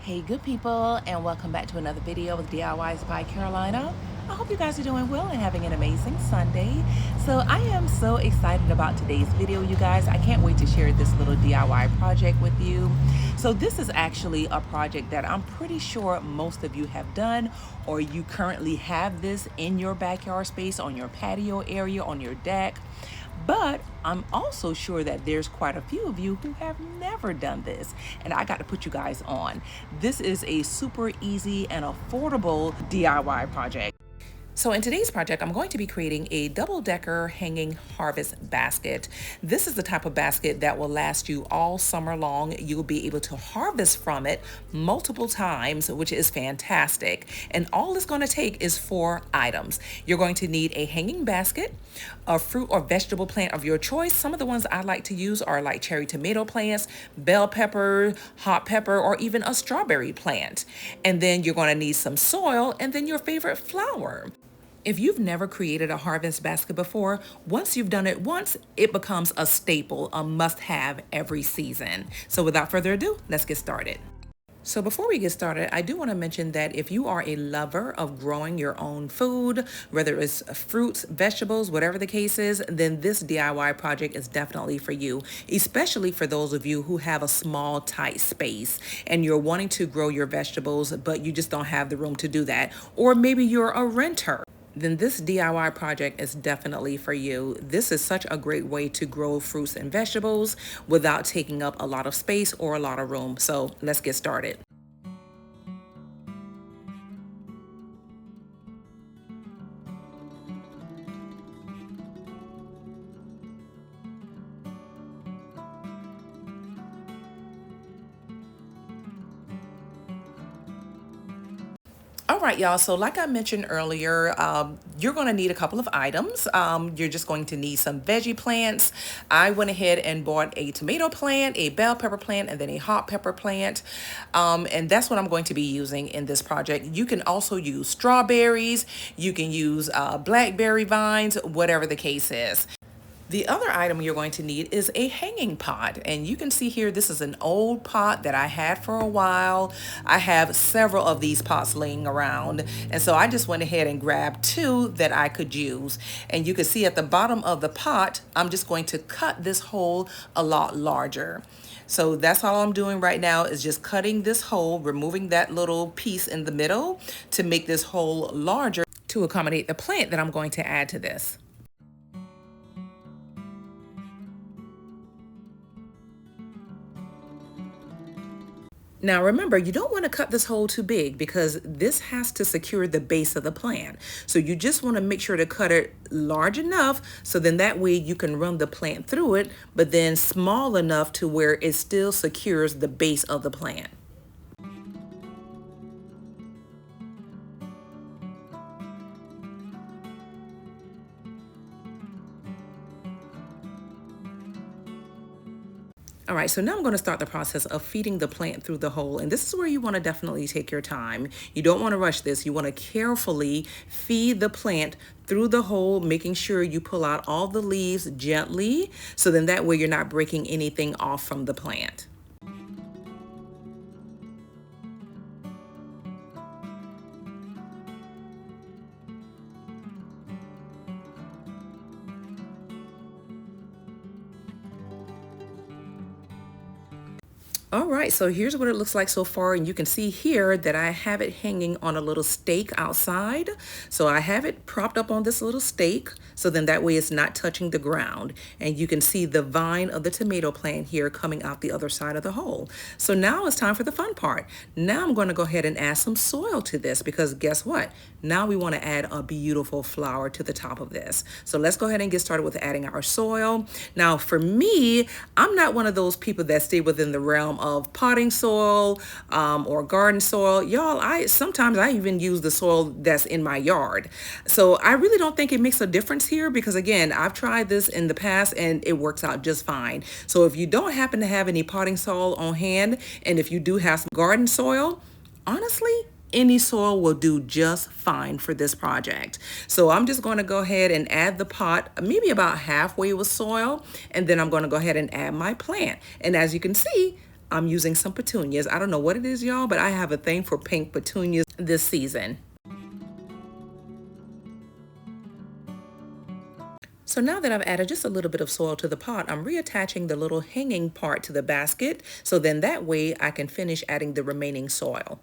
Hey good people, and welcome back to another video with DIYs by Carolina. I hope you guys are doing well and having an amazing Sunday. So I am so excited about today's video, you guys. I can't wait to share this little DIY project with you. So this is actually a project that I'm pretty sure most of you have done, or you currently have this in your backyard space, on your patio area, on your deck. But I'm also sure that there's quite a few of you who have never done this, and I got to put you guys on. This is a super easy and affordable DIY project. So in today's project, I'm going to be creating a double-decker hanging harvest basket. This is the type of basket that will last you all summer long. You'll be able to harvest from it multiple times, which is fantastic. And all it's going to take is 4 items. You're going to need a hanging basket, a fruit or vegetable plant of your choice. Some of the ones I like to use are like cherry tomato plants, bell pepper, hot pepper, or even a strawberry plant. And then you're going to need some soil and then your favorite flower. If you've never created a harvest basket before, once you've done it once, it becomes a staple, a must-have every season. So without further ado, let's get started. So before we get started, I do want to mention that if you are a lover of growing your own food, whether it's fruits, vegetables, whatever the case is, then this DIY project is definitely for you, especially for those of you who have a small, tight space and you're wanting to grow your vegetables, but you just don't have the room to do that. Or maybe you're a renter. Then this DIY project is definitely for you. This is such a great way to grow fruits and vegetables without taking up a lot of space or a lot of room. So let's get started. All right, y'all. So like I mentioned earlier, you're going to need a couple of items. You're just going to need some veggie plants. I went ahead and bought a tomato plant, a bell pepper plant, and then a hot pepper plant. And that's what I'm going to be using in this project. You can also use strawberries. You can use blackberry vines, whatever the case is. The other item you're going to need is a hanging pot, and you can see here this is an old pot that I had for a while. I have several of these pots laying around, and so I just went ahead and grabbed 2 that I could use. And you can see at the bottom of the pot, I'm just going to cut this hole a lot larger. So that's all I'm doing right now is just cutting this hole, removing that little piece in the middle to make this hole larger to accommodate the plant that I'm going to add to this. Now remember, you don't want to cut this hole too big because this has to secure the base of the plant. So you just want to make sure to cut it large enough so then that way you can run the plant through it, but then small enough to where it still secures the base of the plant. All right, so now I'm going to start the process of feeding the plant through the hole. And this is where you want to definitely take your time. You don't want to rush this. You want to carefully feed the plant through the hole, making sure you pull out all the leaves gently. So then that way you're not breaking anything off from the plant. All right, so here's what it looks like so far, and you can see here that I have it hanging on a little stake outside. So I have it propped up on this little stake, so then that way it's not touching the ground. And you can see the vine of the tomato plant here coming out the other side of the hole. So now it's time for the fun part. Now I'm going to go ahead and add some soil to this because guess what? Now we want to add a beautiful flower to the top of this. So let's go ahead and get started with adding our soil. Now for me, I'm not one of those people that stay within the realm of potting soil or garden soil. Y'all, sometimes I even use the soil that's in my yard. So I really don't think it makes a difference here because again, I've tried this in the past and it works out just fine. So if you don't happen to have any potting soil on hand, and if you do have some garden soil, honestly, any soil will do just fine for this project. So I'm just going to go ahead and add the pot maybe about halfway with soil, and then I'm going to go ahead and add my plant. And as you can see, I'm using some petunias. I don't know what it is, y'all, but I have a thing for pink petunias this season. So now that I've added just a little bit of soil to the pot, I'm reattaching the little hanging part to the basket. So then that way I can finish adding the remaining soil.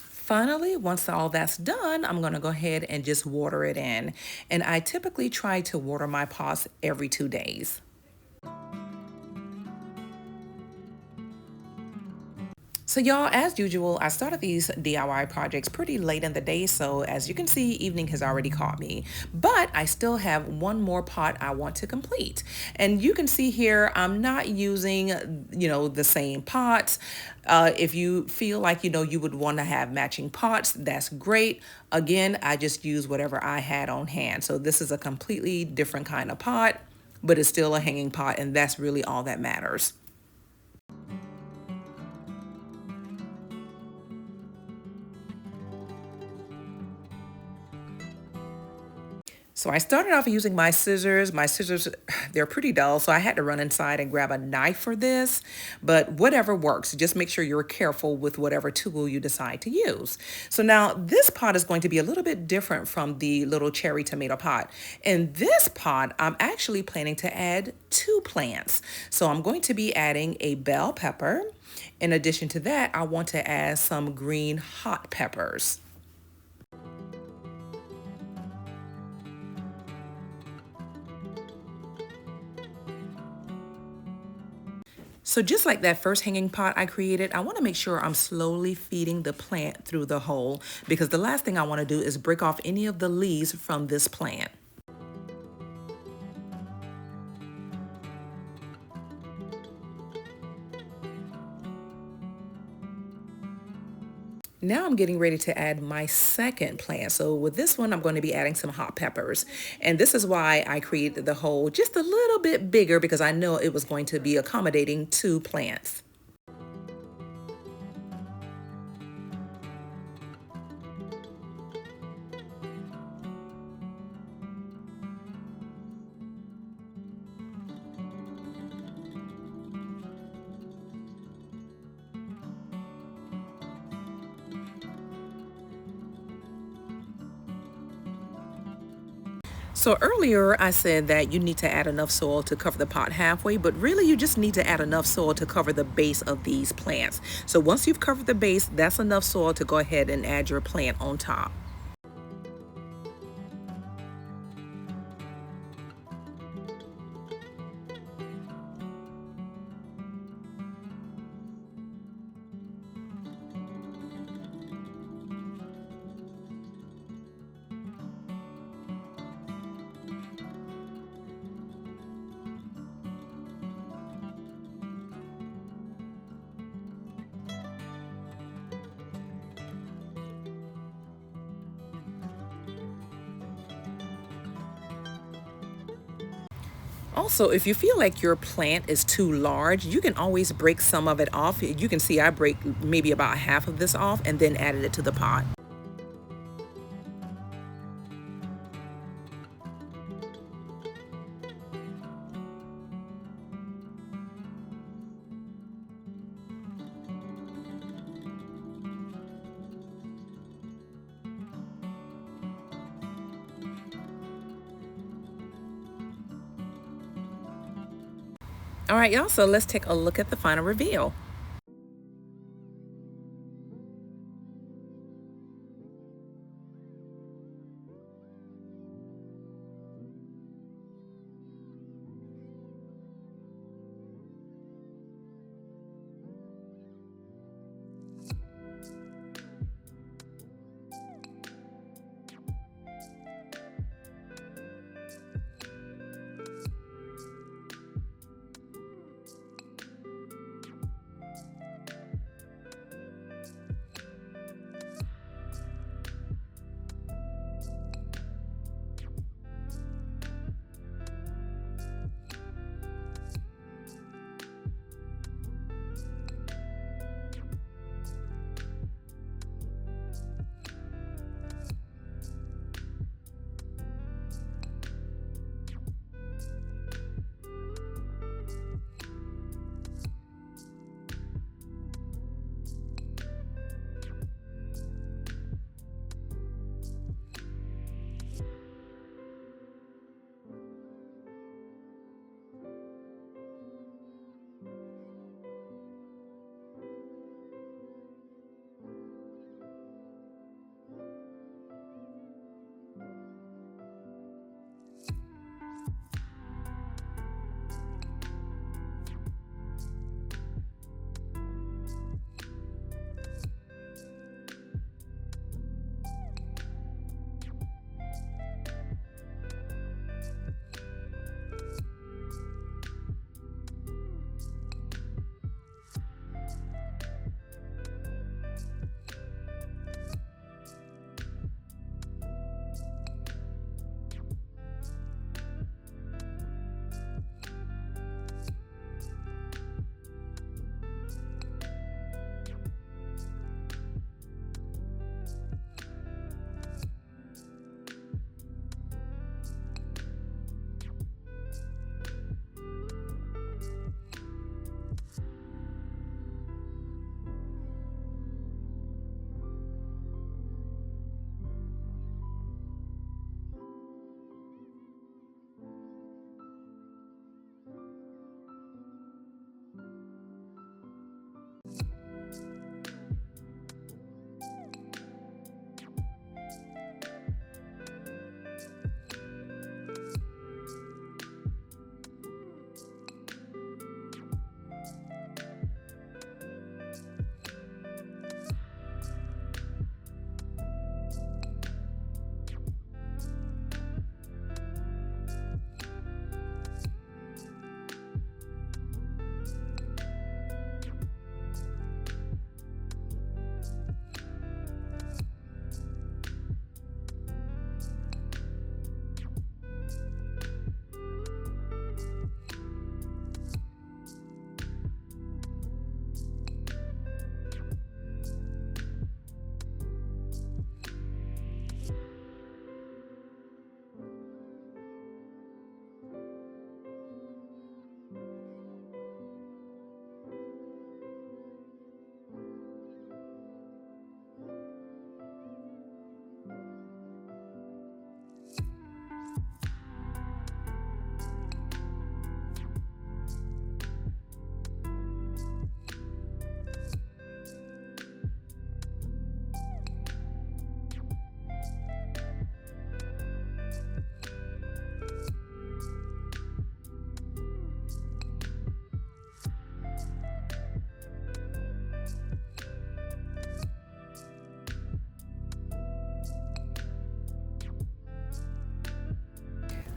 Finally, once all that's done, I'm going to go ahead and just water it in. And I typically try to water my pots every 2 days. So y'all, as usual, I started these DIY projects pretty late in the day, so as you can see, evening has already caught me. But I still have one more pot I want to complete. And you can see here, I'm not using, the same pots. If you feel like, you would want to have matching pots, that's great. Again, I just use whatever I had on hand. So this is a completely different kind of pot, but it's still a hanging pot, and that's really all that matters. So I started off using my scissors. My scissors, they're pretty dull, so I had to run inside and grab a knife for this. But whatever works, just make sure you're careful with whatever tool you decide to use. So now this pot is going to be a little bit different from the little cherry tomato pot. In this pot, I'm actually planning to add 2 plants. So I'm going to be adding a bell pepper. In addition to that, I want to add some green hot peppers. So just like that first hanging pot I created, I want to make sure I'm slowly feeding the plant through the hole, because the last thing I want to do is break off any of the leaves from this plant. Now I'm getting ready to add my second plant. So with this one, I'm going to be adding some hot peppers. And this is why I created the hole just a little bit bigger, because I know it was going to be accommodating 2 plants. So earlier I said that you need to add enough soil to cover the pot halfway, but really you just need to add enough soil to cover the base of these plants. So once you've covered the base, that's enough soil to go ahead and add your plant on top. Also, if you feel like your plant is too large, you can always break some of it off. You can see I break maybe about half of this off and then added it to the pot. All right, y'all, so let's take a look at the final reveal.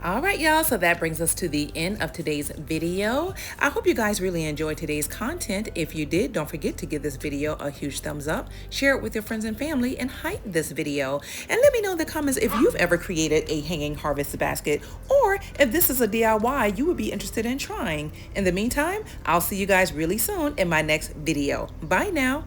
All right, y'all, so that brings us to the end of today's video. I hope you guys really enjoyed today's content. If you did, don't forget to give this video a huge thumbs up, share it with your friends and family, and hype this video. And let me know in the comments if you've ever created a hanging harvest basket, or if this is a DIY you would be interested in trying. In the meantime, I'll see you guys really soon in my next video. Bye now.